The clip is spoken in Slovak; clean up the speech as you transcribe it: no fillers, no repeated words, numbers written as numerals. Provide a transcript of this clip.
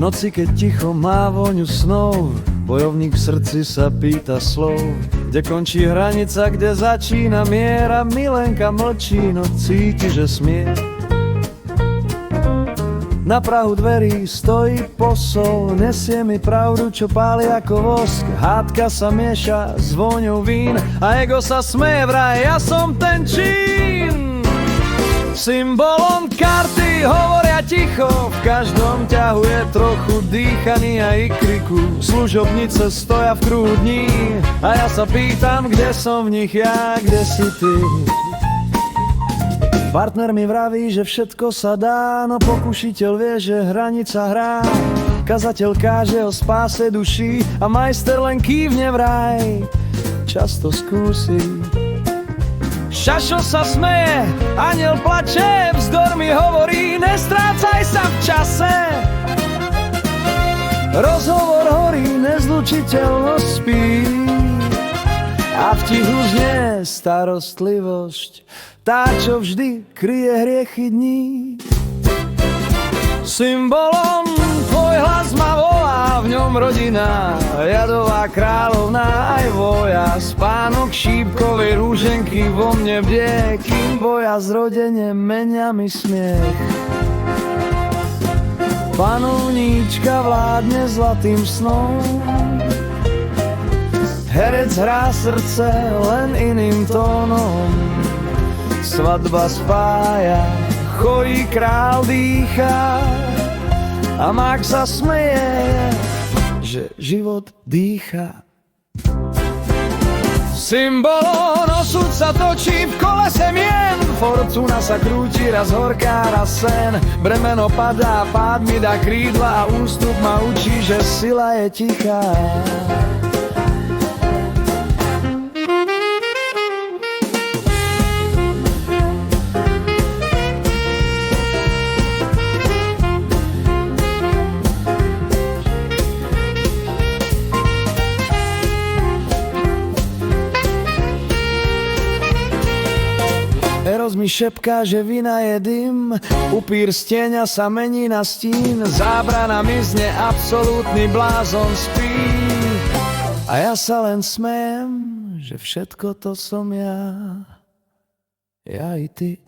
noci, keď ticho má voňu snov, bojovník v srdci sa pýta slov. Kde končí hranica, kde začína miera, Milenka mlčí, no cíti, že smie. Na prahu dverí stojí posol, nesie mi pravdu, čo páli ako vosk. Hádka sa mieša s vôňou vín a ego sa smeje vraj, ja som ten čín. Symbolom karty hovoria ticho, v každom ťahu je trochu dýchaný a ikriku. Služobnice stoja v kruhu dní a ja sa pýtam, kde som v nich ja, kde si ty. Partner mi vraví, že všetko sa dá, no pokušiteľ vie, že hranica hrá. Kazateľ káže o spáse duší a majster len kývne vraj. Často skúsi. Šašo sa smeje, aniel plače, vzdor mi hovorí, nestrácaj sa v čase. Rozhovor horí, nezlučiteľnosť spí a v tichu znie starostlivosť, tá, čo vždy kryje hriechy dní. Symbolom tvoj hlas ma volá, v ňom rodina, jadová kráľovná aj voja. Spánok šípkovej rúženky vo mne bdie, kým boja zrodenie menia mi smiech. Panovníčka vládne zlatým snom, herec hrá srdce len iným tónom. Svadba spája, chorý král dýchá a mák sa smeje, že život dýchá. Symbolom osud sa točí v kolese mien, fortuna sa krúti, raz horká, raz sen. Bremeno padá, pád mi dá krídla a ústup ma učí, že sila je tichá. Eros mi šepká, že vina je dym, upír z tieňa sa mení na stín, zábrana mizne, absolútny blázon spí. A ja sa len smejem, že všetko to som ja i ty.